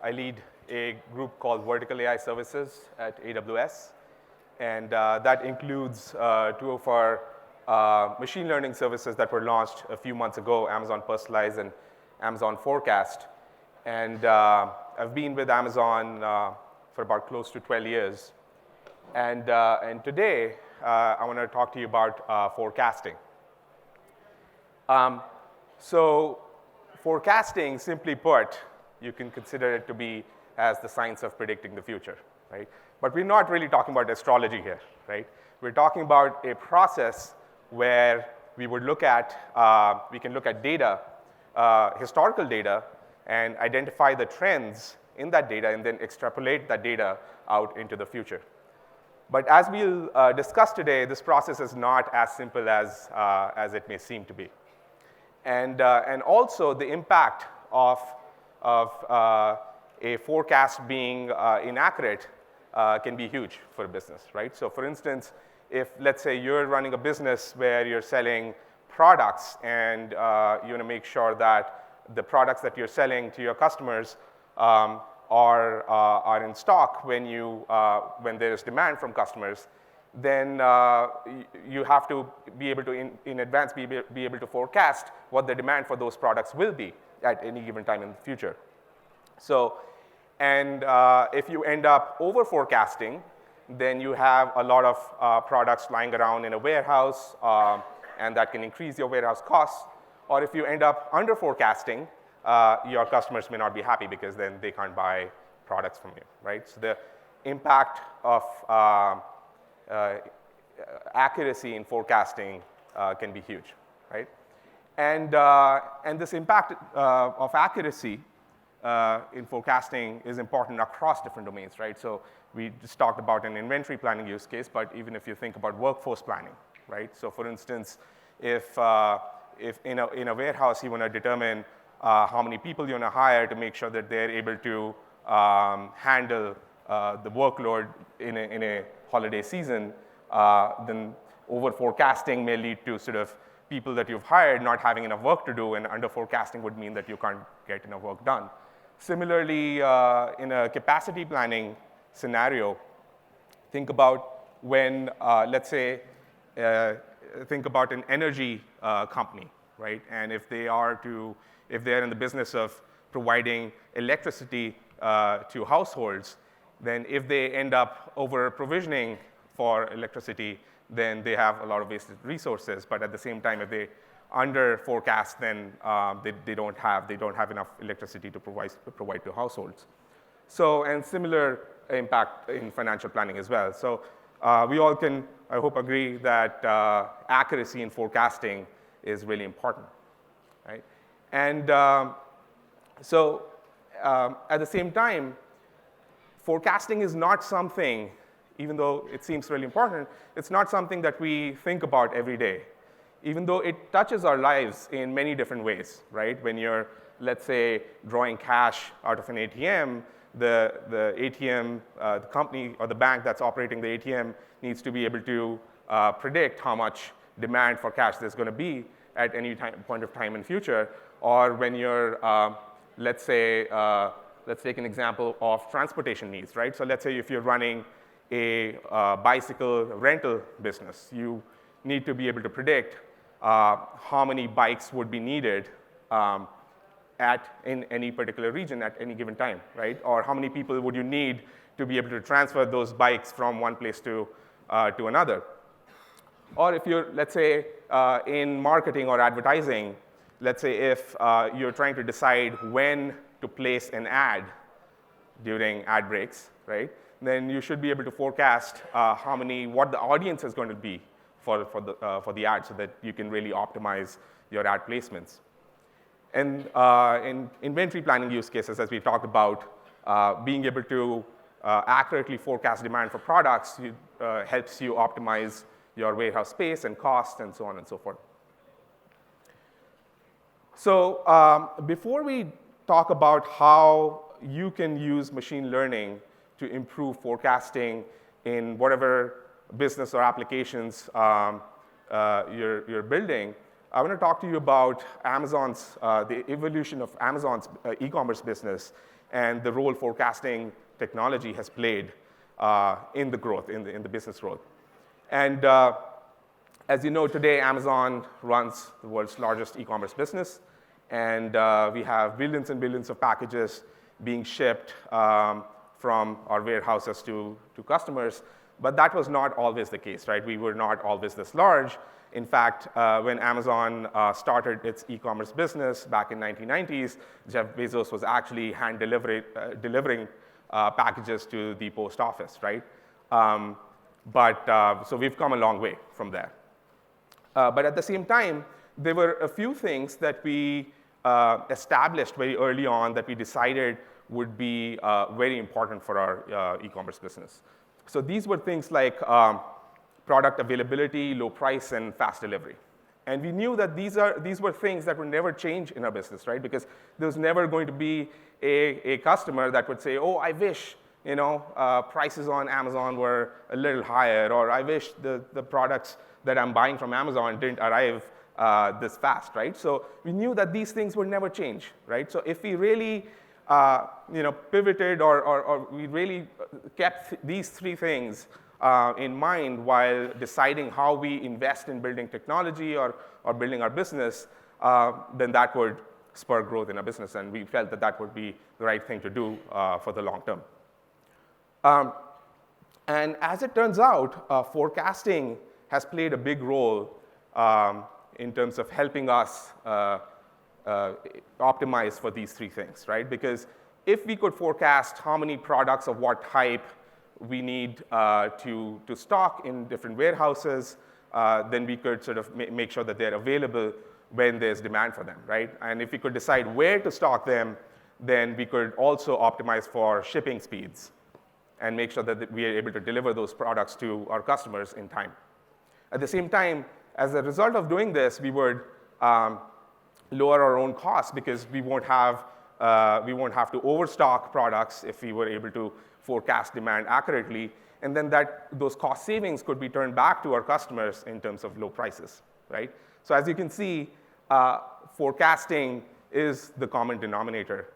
I lead a group called Vertical AI Services at AWS. And that includes two of our machine learning services that were launched a few months ago, Amazon Personalize and Amazon Forecast. And I've been with Amazon for about close to 12 years. And today, I want to talk to you about forecasting. So forecasting, simply put, you can consider it to be as the science of predicting the future, right? But we're not really talking about astrology here, right? We're talking about a process where we would look at, we can look at data, historical data, and identify the trends in that data and then extrapolate that data out into the future. But as we'll discuss today, this process is not as simple as it may seem to be. And also the impact of a forecast being inaccurate can be huge for a business, right? So for instance, if let's say you're running a business where you're selling products and you want to make sure that the products that you're selling to your customers are in stock when there's demand from customers, then you have to be able to, in advance, be able to forecast what the demand for those products will be at any given time in the future. So, and if you end up over forecasting, then you have a lot of products lying around in a warehouse, and that can increase your warehouse costs. Or if you end up under forecasting, your customers may not be happy because then they can't buy products from you, right? So the impact of accuracy in forecasting can be huge, right? And this impact of accuracy in forecasting is important across different domains, right? So we just talked about an inventory planning use case, but even if you think about workforce planning, right? So for instance, if in a warehouse you want to determine how many people you want to hire to make sure that they're able to handle the workload in a holiday season, then over forecasting may lead to sort of people that you've hired not having enough work to do, and under forecasting would mean that you can't get enough work done. Similarly, in a capacity planning scenario, think about when, let's say, think about an energy company, right? And if they're in the business of providing electricity to households, then if they end up over provisioning for electricity, then they have a lot of wasted resources. But at the same time, if they under forecast, then they don't have enough electricity to provide to households. So, and similar impact in financial planning as well. So we all can, I hope, agree that accuracy in forecasting is really important, right? And so at the same time, forecasting is not something, even though it seems really important, it's not something that we think about every day, even though it touches our lives in many different ways, right? When you're, let's say, drawing cash out of an ATM, the ATM, the company or the bank that's operating the ATM needs to be able to predict how much demand for cash there's going to be at any point of time in future. Or when you're, let's say, let's take an example of transportation needs, right? So let's say if you're running a bicycle rental business, you need to be able to predict how many bikes would be needed in any particular region at any given time, right? Or how many people would you need to be able to transfer those bikes from one place to another? Or if you're, let's say, in marketing or advertising, let's say if you're trying to decide when to place an ad during ad breaks, right? Then you should be able to forecast what the audience is going to be for the ad, so that you can really optimize your ad placements. And in inventory planning use cases, as we talked about, being able to accurately forecast demand for products helps you optimize your warehouse space and cost and so on and so forth. So before we talk about how you can use machine learning to improve forecasting in whatever business or applications you're building, I want to talk to you about the evolution of Amazon's e-commerce business and the role forecasting technology has played in the growth, in the business growth. And as you know, today, Amazon runs the world's largest e-commerce business, and we have billions and billions of packages being shipped from our warehouses to customers. But that was not always the case, right? We were not always this large. In fact, when Amazon started its e-commerce business back in 1990s, Jeff Bezos was actually hand delivering packages to the post office, right? So we've come a long way from there. But at the same time, there were a few things that we established very early on that we decided would be very important for our e-commerce business. So these were things like product availability, low price, and fast delivery. And we knew that these were things that would never change in our business, right? Because there was never going to be a customer that would say, oh, I wish prices on Amazon were a little higher, or I wish the products that I'm buying from Amazon didn't arrive this fast, right? So we knew that these things would never change, right? So if we really pivoted or we really kept these three things in mind while deciding how we invest in building technology or building our business, then that would spur growth in our business, and we felt that that would be the right thing to do for the long term. And as it turns out, forecasting has played a big role in terms of helping us optimize for these three things, right? Because if we could forecast how many products of what type we need to stock in different warehouses, then we could sort of make sure that they're available when there's demand for them, right? And if we could decide where to stock them, then we could also optimize for shipping speeds and make sure that we are able to deliver those products to our customers in time. At the same time, as a result of doing this, we would lower our own costs because we won't have to overstock products if we were able to forecast demand accurately, and then those cost savings could be turned back to our customers in terms of low prices, right? So as you can see, forecasting is the common denominator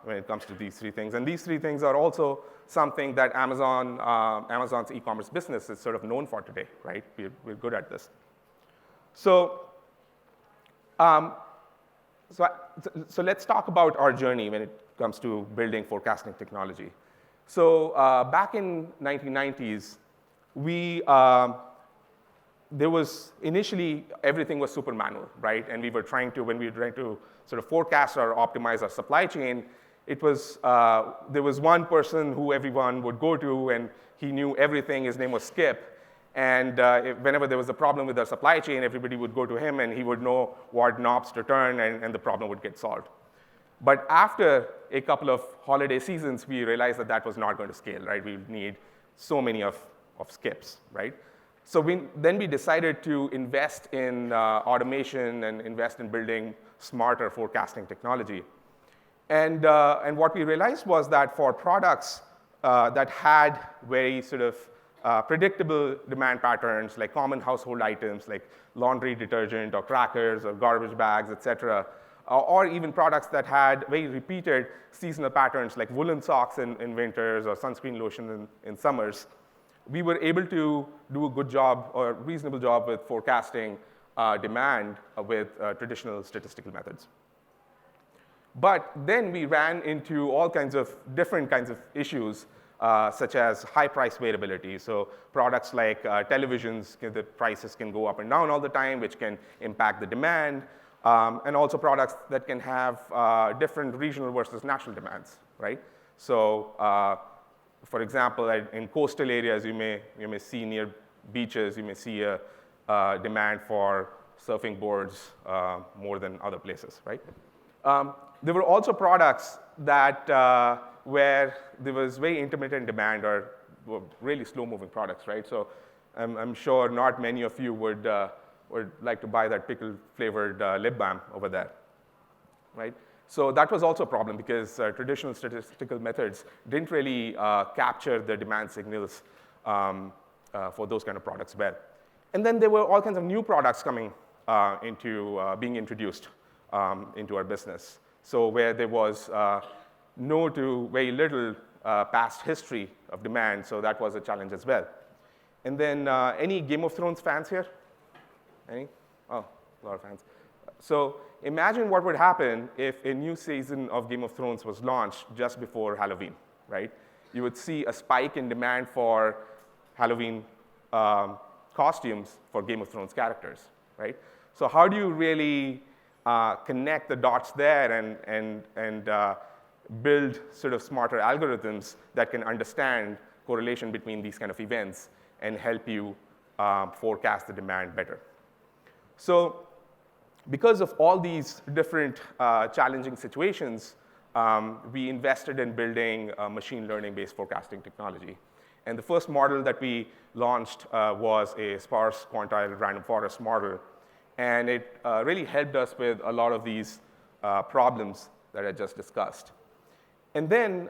when it comes to these three things. And these three things are also something that Amazon's e-commerce business is sort of known for today, right? We're good at this. So let's talk about our journey when it comes to building forecasting technology. So back in 1990s, there was initially everything was super manual, right? And when we were trying to sort of forecast or optimize our supply chain, it was there was one person who everyone would go to, and he knew everything. His name was Skip. And whenever there was a problem with our supply chain, everybody would go to him, and he would know what knobs to turn, and the problem would get solved. But after a couple of holiday seasons, we realized that that was not going to scale, right? We would need so many of Skips, right? So then we decided to invest in automation and invest in building smarter forecasting technology. And what we realized was that for products that had very sort of predictable demand patterns, like common household items like laundry detergent or crackers or garbage bags, et cetera, or even products that had very repeated seasonal patterns like woolen socks in winters or sunscreen lotion in summers, we were able to do a good job or a reasonable job with forecasting demand with traditional statistical methods. But then we ran into all kinds of different kinds of issues, such as high price variability. So products like televisions, the prices can go up and down all the time, which can impact the demand. And also products that can have different regional versus national demands, right? So, for example, in coastal areas, you may see near beaches, you may see a demand for surfing boards more than other places, right? There were also products that where there was very intermittent demand or were really slow-moving products, right? So I'm sure not many of you would like to buy that pickle-flavored lip balm over there, right? So that was also a problem because traditional statistical methods didn't really capture the demand signals for those kind of products well. And then there were all kinds of new products coming being introduced into our business. So where there was no to very little past history of demand, so that was a challenge as well. And then any Game of Thrones fans here? Any? Oh, a lot of fans. So imagine what would happen if a new season of Game of Thrones was launched just before Halloween, right? You would see a spike in demand for Halloween costumes for Game of Thrones characters, right? So how do you really connect the dots there and build sort of smarter algorithms that can understand correlation between these kind of events and help you forecast the demand better? So because of all these different challenging situations, we invested in building a machine learning-based forecasting technology. And the first model that we launched was a sparse quantile random forest model. And it really helped us with a lot of these problems that I just discussed. And then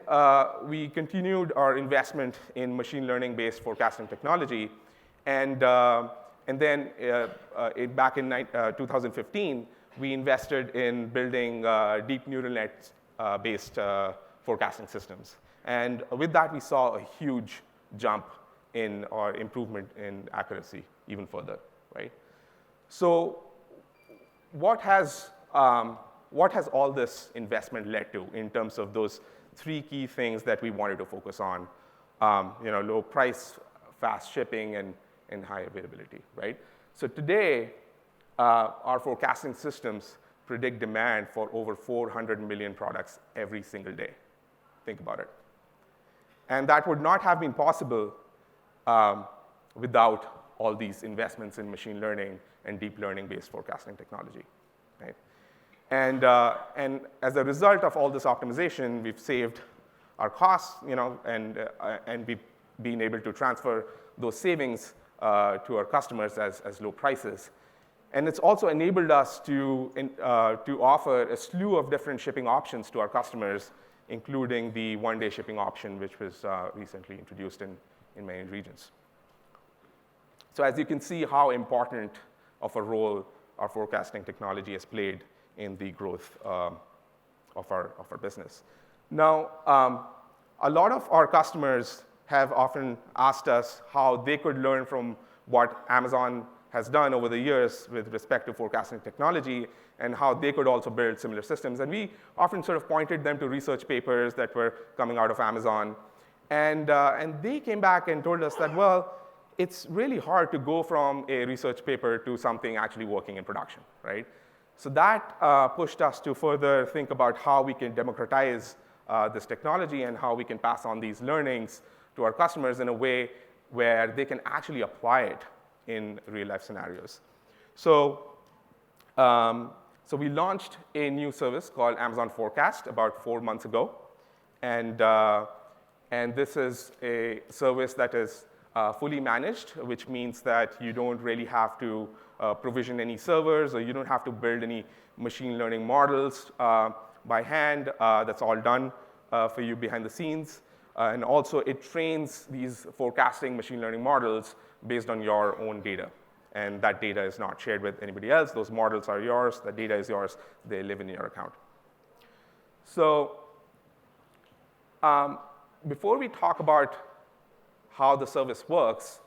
we continued our investment in machine learning-based forecasting technology. And then back in 2015, we invested in building deep neural net-based forecasting systems. And with that, we saw a huge jump in or improvement in accuracy even further, right? So what has all this investment led to in terms of those three key things that we wanted to focus on? Low price, fast shipping, and high availability, right? So today, our forecasting systems predict demand for over 400 million products every single day. Think about it. And that would not have been possible without all these investments in machine learning and deep learning-based forecasting technology, right? And as a result of all this optimization, we've saved our costs, and we've been able to transfer those savings to our customers as low prices. And it's also enabled us to offer a slew of different shipping options to our customers, including the one-day shipping option, which was recently introduced in many regions. So as you can see how important of a role our forecasting technology has played in the growth of our business. Now, a lot of our customers have often asked us how they could learn from what Amazon has done over the years with respect to forecasting technology and how they could also build similar systems. And we often sort of pointed them to research papers that were coming out of Amazon. And they came back and told us that, well, it's really hard to go from a research paper to something actually working in production, right? So that pushed us to further think about how we can democratize this technology and how we can pass on these learnings to our customers in a way where they can actually apply it in real-life scenarios. So we launched a new service called Amazon Forecast about 4 months ago. And this is a service that is fully managed, which means that you don't really have to provision any servers, or you don't have to build any machine learning models by hand. That's all done for you behind the scenes. And also, it trains these forecasting machine learning models based on your own data. And that data is not shared with anybody else. Those models are yours. The data is yours. They live in your account. So before we talk about how the service works,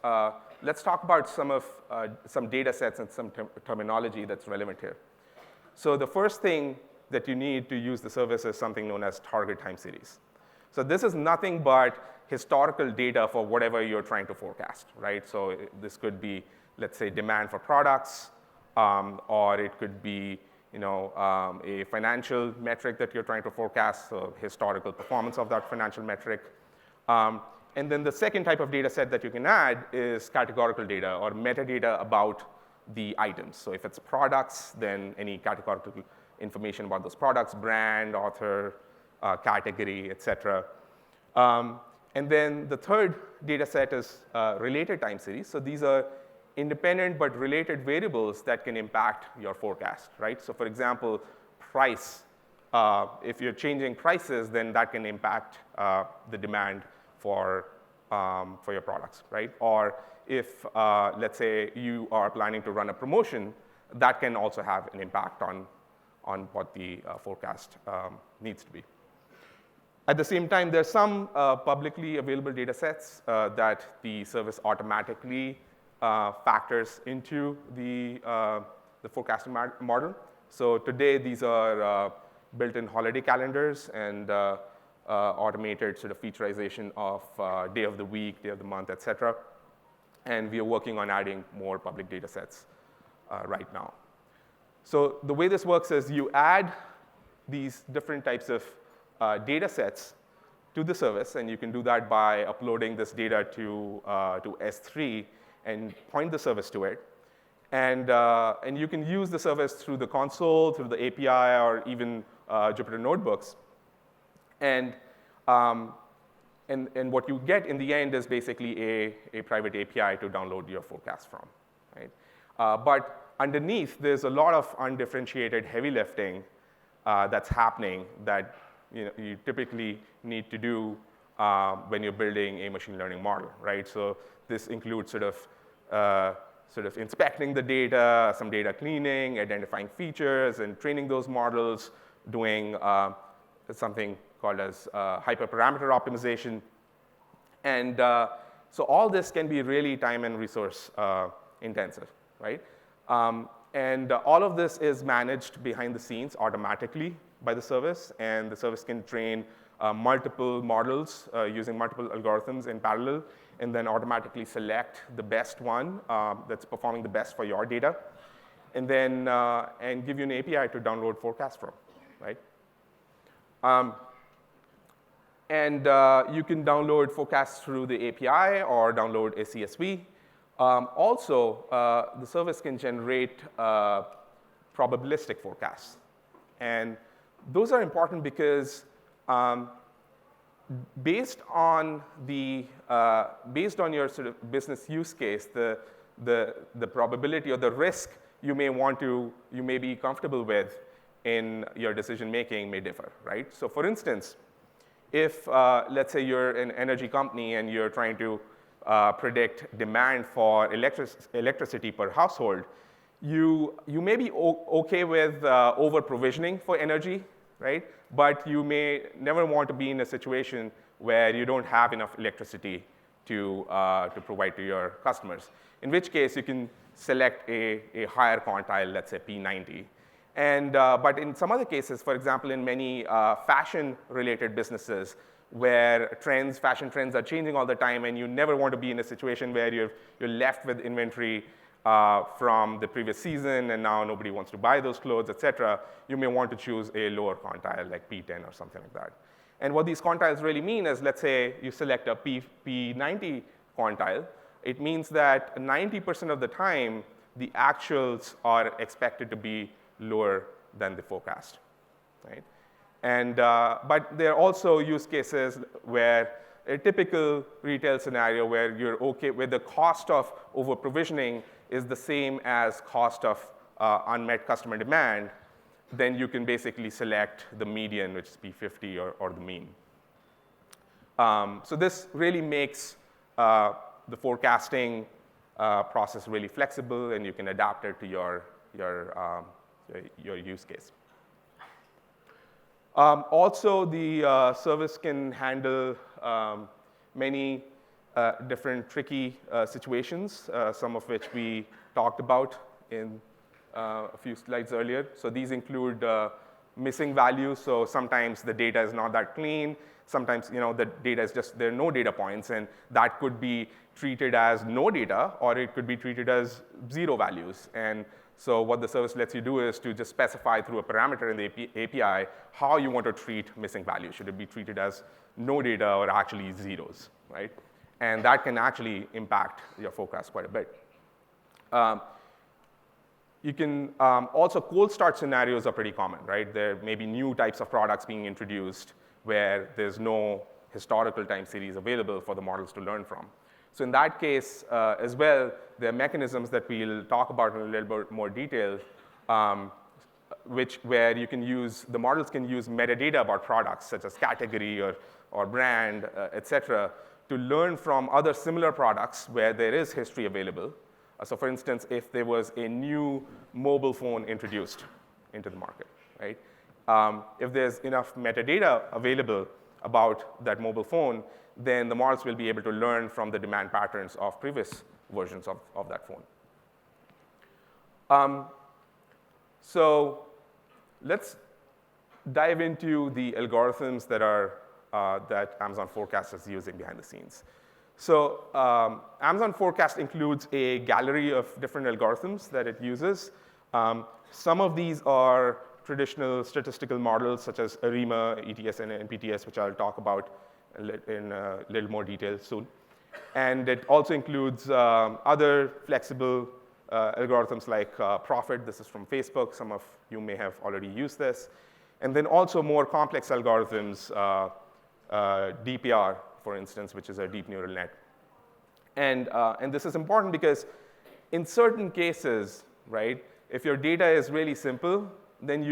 let's talk about some data sets and some terminology that's relevant here. So the first thing that you need to use the service is something known as target time series. So this is nothing but historical data for whatever you're trying to forecast, right? So this could be, let's say, demand for products, or it could be a financial metric that you're trying to forecast, so historical performance of that financial metric. And then the second type of data set that you can add is categorical data or metadata about the items. So if it's products, then any categorical information about those products, brand, author, category, et cetera. And then the third data set is related time series. So these are independent but related variables that can impact your forecast, right? So for example, price. If you're changing prices, then that can impact the demand for your products, right? Or if, let's say, you are planning to run a promotion, that can also have an impact on what the forecast needs to be. At the same time, there's some publicly available data sets that the service automatically factors into the forecasting model. So today, these are built-in holiday calendars and automated sort of featureization of day of the week, day of the month, et cetera. And we are working on adding more public data sets right now. So the way this works is you add these different types of data sets to the service, and you can do that by uploading this data to S3 and point the service to it. And you can use the service through the console, through the API, or even Jupyter Notebooks. And what you get in the end is basically a private API to download your forecast from, right? But underneath, there's a lot of undifferentiated heavy lifting that's happening that you typically need to do when you're building a machine learning model, right? So this includes sort of inspecting the data, some data cleaning, identifying features, and training those models, doing something called as hyperparameter optimization. And so all this can be really time and resource intensive, right? And all of this is managed behind the scenes automatically by the service, and the service can train multiple models using multiple algorithms in parallel, and then automatically select the best one that's performing the best for your data, and then and give you an API to download forecasts from, right? And you can download forecasts through the API or download a CSV. Also, the service can generate probabilistic forecasts. And those are important because based on your sort of business use case, the probability or the risk you may be comfortable with in your decision making may differ, right? So for instance, if let's say you're an energy company and you're trying to predict demand for electricity per household, you may be okay with over-provisioning for energy, right? But you may never want to be in a situation where you don't have enough electricity to provide to your customers, in which case you can select a higher quantile, let's say P90. And, but in some other cases, for example, in many fashion-related businesses where fashion trends are changing all the time, and you never want to be in a situation where you're left with inventory from the previous season, and now nobody wants to buy those clothes, et cetera, you may want to choose a lower quantile, like P10 or something like that. And what these quantiles really mean is, let's say you select a P90 quantile, it means that 90% of the time, the actuals are expected to be lower than the forecast, right? And, but there are also use cases where a typical retail scenario where you're okay with the cost of over-provisioning is the same as cost of unmet customer demand, then you can basically select the median, which is P50 or the mean. So this really makes the forecasting process really flexible, and you can adapt it to your use case. Also, the service can handle many different tricky situations, some of which we talked about in a few slides earlier. So these include missing values. So sometimes the data is not that clean. Sometimes the data is just, there are no data points, and that could be treated as no data, or it could be treated as 0 values. And so what the service lets you do is to just specify through a parameter in the API how you want to treat missing values. Should it be treated as no data or actually zeros, right? And that can actually impact your forecast quite a bit. You can also, cold start scenarios are pretty common, right? There may be new types of products being introduced where there's no historical time series available for the models to learn from. So in that case, as well, there are mechanisms that we'll talk about in a little bit more detail, where you can use, the models can use metadata about products, such as category or brand, et cetera, to learn from other similar products where there is history available. So for instance, if there was a new mobile phone introduced into the market, right? If there's enough metadata available about that mobile phone, then the models will be able to learn from the demand patterns of previous versions of that phone. So let's dive into the algorithms that Amazon Forecast is using behind the scenes. So Amazon Forecast includes a gallery of different algorithms that it uses. Some of these are traditional statistical models, such as ARIMA, ETS, and NPTS, which I'll talk about in a little more detail soon. And it also includes other flexible algorithms like Profit. This is from Facebook. Some of you may have already used this. And then also more complex algorithms, DPR, for instance, which is a deep neural net. And this is important because in certain cases, right, if your data is really simple, then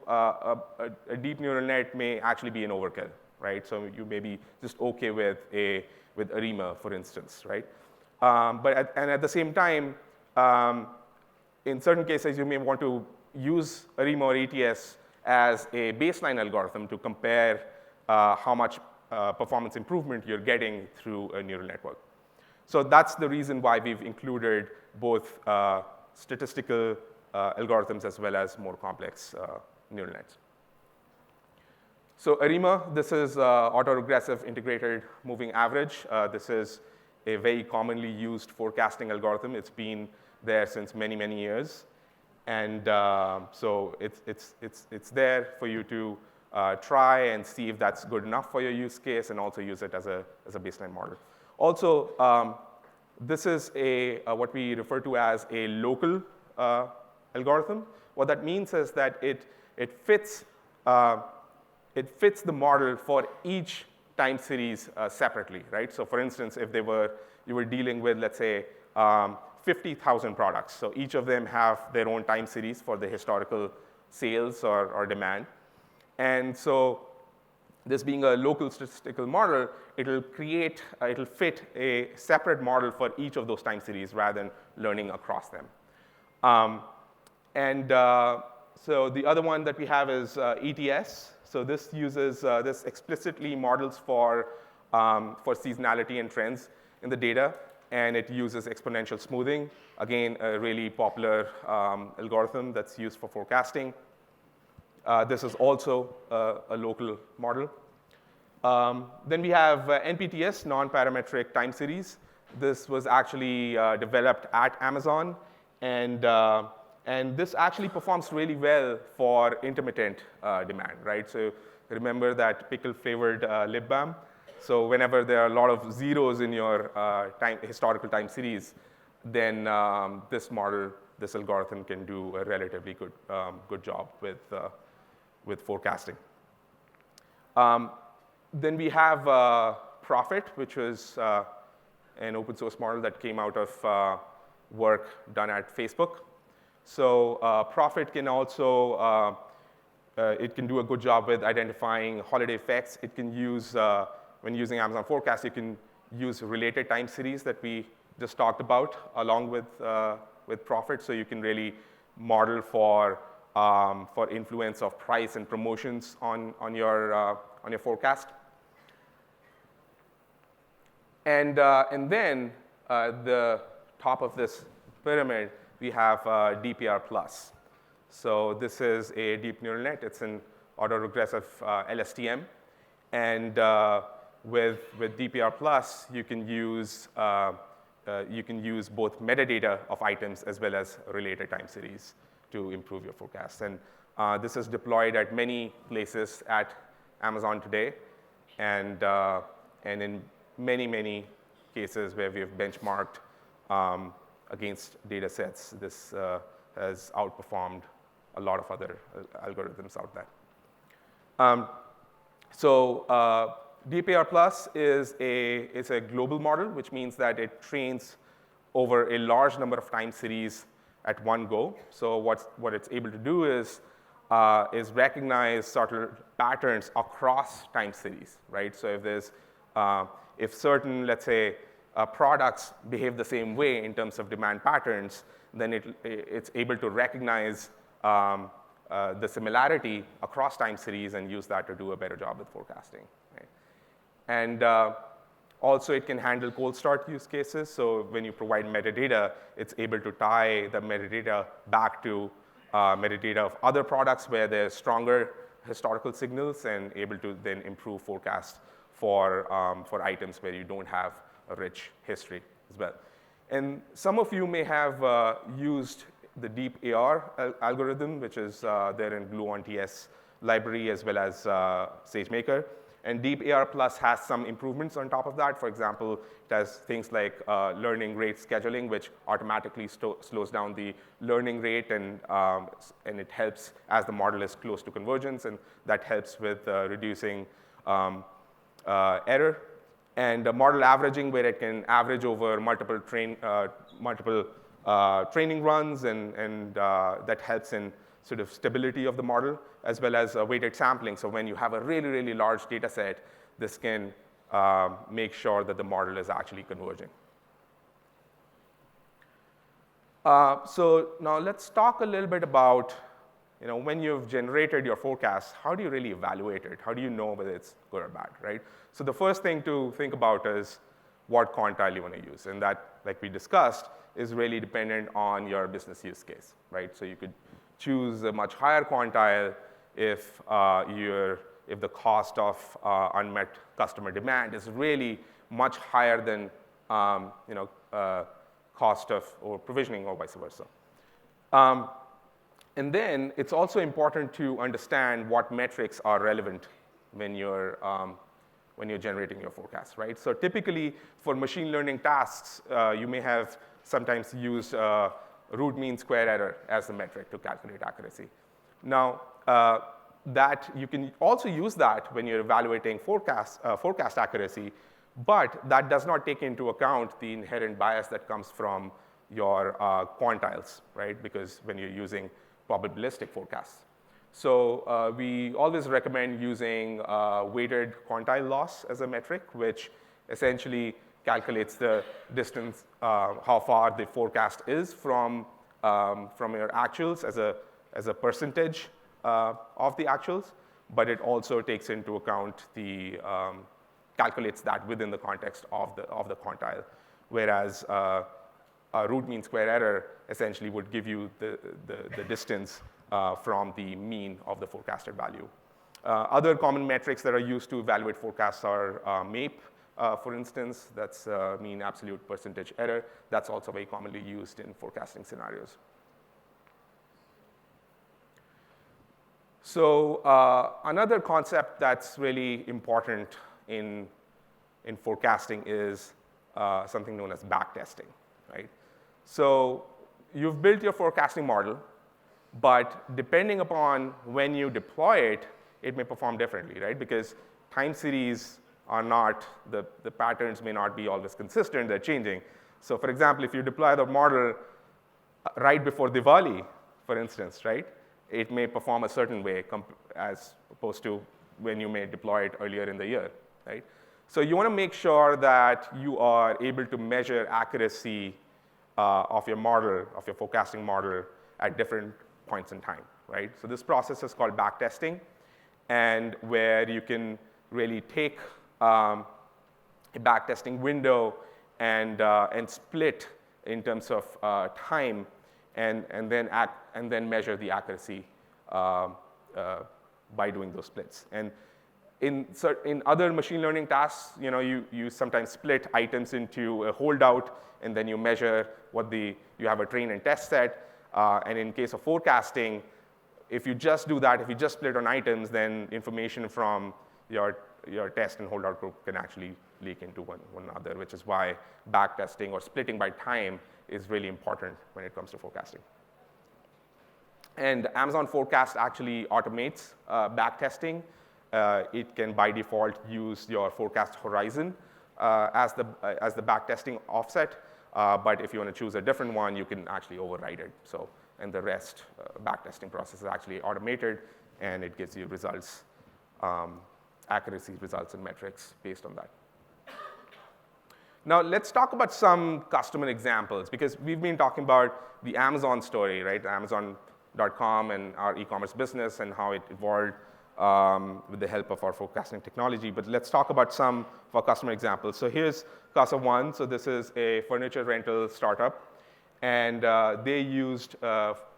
a deep neural net may actually be an overkill, right? So you may be just OK with ARIMA, for instance, right? But at the same time, in certain cases, you may want to use ARIMA or ETS as a baseline algorithm to compare how much performance improvement you're getting through a neural network. So that's the reason why we've included both statistical algorithms as well as more complex neural nets. So ARIMA, this is autoregressive integrated moving average. This is a very commonly used forecasting algorithm. It's been there since many, many years. And so it's there for you to try and see if that's good enough for your use case and also use it as a baseline model. Also, this is what we refer to as a local algorithm. What that means is that it fits the model for each time series separately, right? So for instance, if you were dealing with, let's say, 50,000 products. So each of them have their own time series for the historical sales or demand. And so this being a local statistical model, it'll fit a separate model for each of those time series rather than learning across them. So the other one that we have is ETS. So this uses, this explicitly models for seasonality and trends in the data. And it uses exponential smoothing, again, a really popular algorithm that's used for forecasting. This is also a local model. Then we have NPTS, non-parametric time series. This was actually developed at Amazon. And this actually performs really well for intermittent demand, right? So remember that pickle-flavored lip balm? So whenever there are a lot of zeros in your historical time series, then this algorithm can do a relatively good job with forecasting. Then we have Profit, which was an open source model that came out of work done at Facebook. So Profit can also, it can do a good job with identifying holiday effects. It can use, when using Amazon Forecast, you can use related time series that we just talked about along with Profit. So you can really model for influence of price and promotions on your forecast. And then the top of this pyramid, we have DPR+. So this is a deep neural net. It's an autoregressive LSTM. And with DPR+, you can use both metadata of items as well as related time series to improve your forecast. And this is deployed at many places at Amazon today. And in many, many cases where we have benchmarked against data sets, this has outperformed a lot of other algorithms out there. So DPR+ is a global model, which means that it trains over a large number of time series at one go. So what it's able to do is recognize certain patterns across time series, right? So if certain, let's say, products behave the same way in terms of demand patterns, then it's able to recognize the similarity across time series and use that to do a better job with forecasting. Right? And also, it can handle cold start use cases. So when you provide metadata, it's able to tie the metadata back to metadata of other products where there's stronger historical signals and able to then improve forecast for items where you don't have a rich history as well. And some of you may have used the deep AR algorithm, which is there in GlueOnTS library as well as SageMaker. And Deep AR Plus has some improvements on top of that. For example, it has things like learning rate scheduling, which automatically slows down the learning rate, and it helps as the model is close to convergence, and that helps with reducing error. And model averaging, where it can average over multiple training runs, and that helps in sort of stability of the model, as well as weighted sampling. So when you have a really, really large data set, this can make sure that the model is actually converging. So now let's talk a little bit about, when you've generated your forecast, how do you really evaluate it? How do you know whether it's good or bad, right? So the first thing to think about is what quantile you want to use. And that, like we discussed, is really dependent on your business use case, right? So you could choose a much higher quantile if the cost of unmet customer demand is really much higher than cost of or provisioning, or vice versa. And then it's also important to understand what metrics are relevant when you're generating your forecast, right? So typically, for machine learning tasks, you may have sometimes used root mean square error as the metric to calculate accuracy. Now, that you can also use that when you're evaluating forecast accuracy, but that does not take into account the inherent bias that comes from your quantiles, right? Because when you're using probabilistic forecasts. So we always recommend using weighted quantile loss as a metric, which essentially calculates the distance, how far the forecast is from your actuals as a percentage of the actuals, but it also takes into account calculates that within the context of the quantile, whereas a root mean square error essentially would give you the distance from the mean of the forecasted value. Other common metrics that are used to evaluate forecasts are MAPE, for instance. That's mean absolute percentage error. That's also very commonly used in forecasting scenarios. So another concept that's really important in forecasting is something known as backtesting, right? So you've built your forecasting model, but depending upon when you deploy it, it may perform differently, right? Because time series are not, the patterns may not be always consistent, they're changing. So for example, if you deploy the model right before Diwali, for instance, right? It may perform a certain way as opposed to when you may deploy it earlier in the year, right? So you want to make sure that you are able to measure accuracy of your model, of your forecasting model at different points in time, right? So this process is called backtesting, and where you can really take a backtesting window and split in terms of time, and then measure the accuracy by doing those splits. And in other machine learning tasks, you sometimes split items into a holdout, and then you measure you have a train and test set. And in case of forecasting, if you just do that, if you just split on items, then information from your test and holdout group can actually leak into one another, which is why backtesting or splitting by time is really important when it comes to forecasting. And Amazon Forecast actually automates backtesting. It can, by default, use your forecast horizon as the backtesting offset. But if you want to choose a different one, you can actually override it. So, and the rest backtesting process is actually automated, and it gives you results, accuracy results and metrics based on that. Now, let's talk about some customer examples, because we've been talking about the Amazon story, right? Amazon.com and our e-commerce business and how it evolved with the help of our forecasting technology. But let's talk about some of our customer examples. So here's Casa One. So this is a furniture rental startup. And they used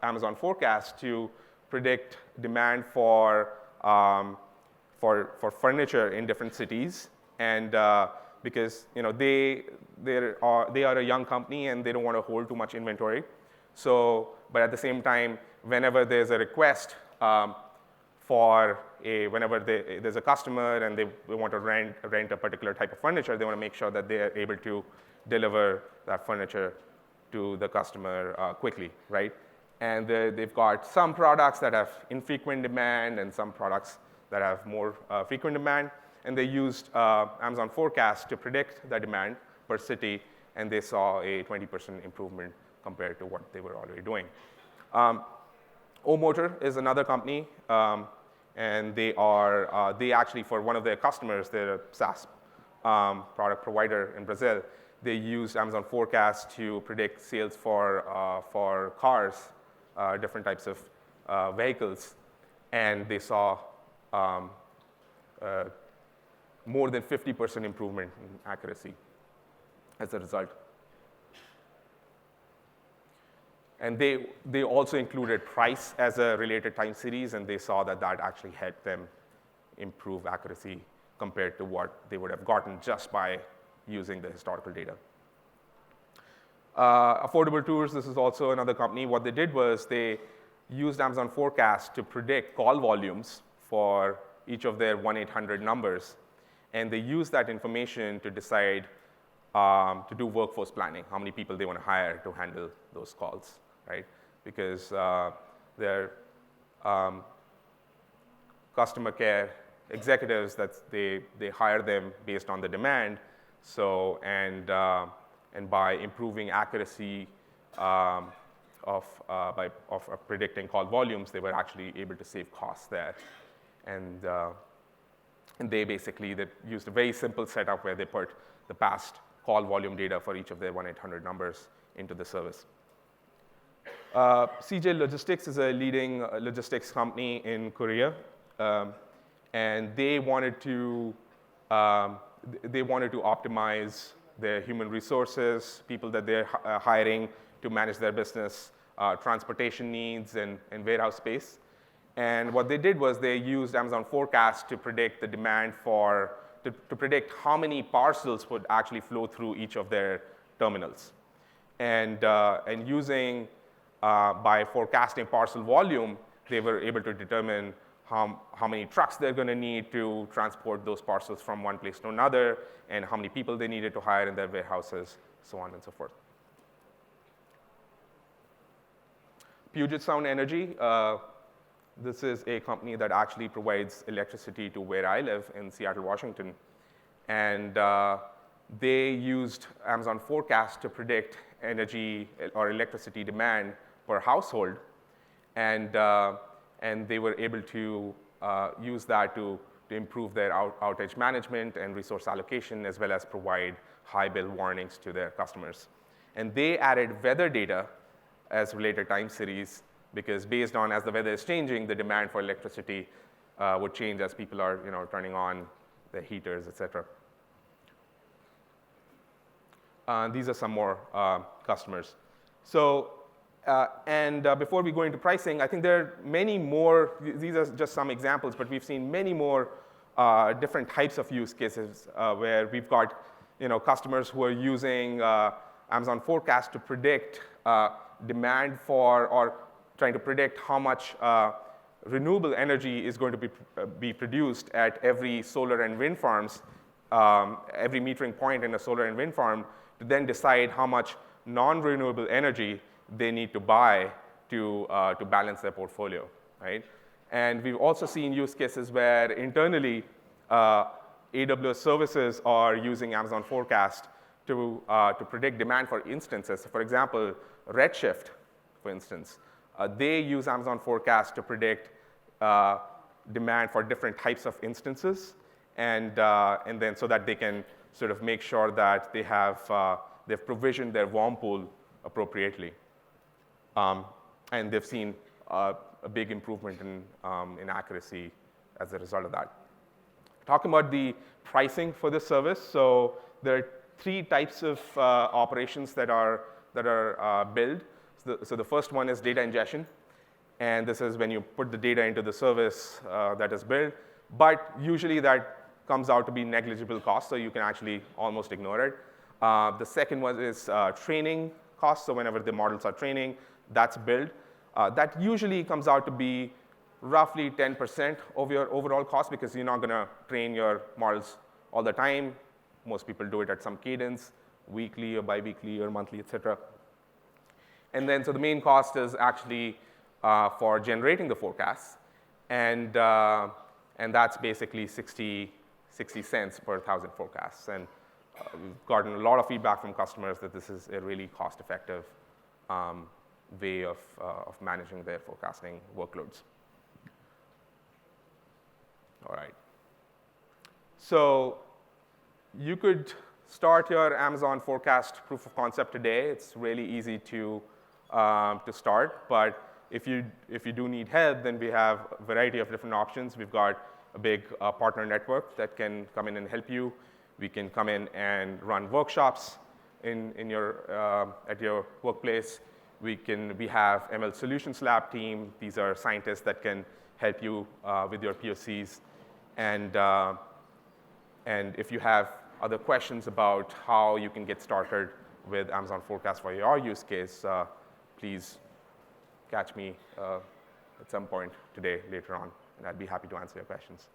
Amazon Forecast to predict demand for furniture in different cities. And because they are a young company and they don't want to hold too much inventory. So, but at the same time, whenever there's a request whenever there's a customer and they want to rent a particular type of furniture, they want to make sure that they are able to deliver that furniture to the customer quickly, right? And they've got some products that have infrequent demand and some products that have more frequent demand. And they used Amazon Forecast to predict the demand per city, and they saw a 20% improvement compared to what they were already doing. O-Motor is another company, and they actually, for one of their customers, they're a SaaS product provider in Brazil. They used Amazon Forecast to predict sales for cars, different types of vehicles, and they saw more than 50% improvement in accuracy as a result. And they also included price as a related time series, and they saw that actually helped them improve accuracy compared to what they would have gotten just by using the historical data. Affordable Tours, this is also another company. What they did was they used Amazon Forecast to predict call volumes for each of their 1-800 numbers, and they used that information to decide to do workforce planning, how many people they want to hire to handle those calls, right? Because their customer care executives, they hire them based on the demand. So and by improving accuracy of predicting call volumes, they were actually able to save costs there. And they basically used a very simple setup where they put the past call volume data for each of their 1-800 numbers into the service. CJ Logistics is a leading logistics company in Korea, and they wanted to optimize their human resources, people that they're hiring to manage their business, transportation needs, and warehouse space. And what they did was they used Amazon Forecast to predict the demand to predict how many parcels would actually flow through each of their terminals. And using, by forecasting parcel volume, they were able to determine how many trucks they're going to need to transport those parcels from one place to another, and how many people they needed to hire in their warehouses, so on and so forth. Puget Sound Energy. This is a company that actually provides electricity to where I live in Seattle, Washington. And they used Amazon Forecast to predict energy or electricity demand per household. And they were able to use that to improve their outage management and resource allocation, as well as provide high bill warnings to their customers. And they added weather data as related time series, because based on as the weather is changing, the demand for electricity would change as people are turning on their heaters, et cetera. These are some more customers. So, before we go into pricing, I think there are many more. These are just some examples, but we've seen many more different types of use cases where we've got customers who are using Amazon Forecast to predict demand for, or trying to predict how much renewable energy is going to be produced at every solar and wind farms, every metering point in a solar and wind farm, to then decide how much non-renewable energy they need to buy to balance their portfolio, right? And we've also seen use cases where internally AWS services are using Amazon Forecast to predict demand for instances. For example, Redshift, for instance, they use Amazon Forecast to predict demand for different types of instances, and then so that they can sort of make sure that they've provisioned their warm pool appropriately. And they've seen a big improvement in accuracy as a result of that. Talking about the pricing for this service, so there are 3 types of operations that are billed. So the first one is data ingestion, and this is when you put the data into the service that is billed, but usually that comes out to be negligible cost, so you can actually almost ignore it. The second one is training costs, so whenever the models are training, that's billed. That usually comes out to be roughly 10% of your overall cost because you're not going to train your models all the time. Most people do it at some cadence, weekly or biweekly or monthly, et cetera. And then, so the main cost is actually for generating the forecasts, and that's basically 60 cents per 1,000 forecasts. And we've gotten a lot of feedback from customers that this is a really cost-effective way of managing their forecasting workloads. All right. So you could start your Amazon forecast proof of concept today. It's really easy to start, but if you do need help, then we have a variety of different options. We've got a big partner network that can come in and help you. We can come in and run workshops at your workplace. We have ML Solutions Lab team. These are scientists that can help you with your POCs. And if you have other questions about how you can get started with Amazon Forecast for your use case, please catch me at some point today, later on, and I'd be happy to answer your questions.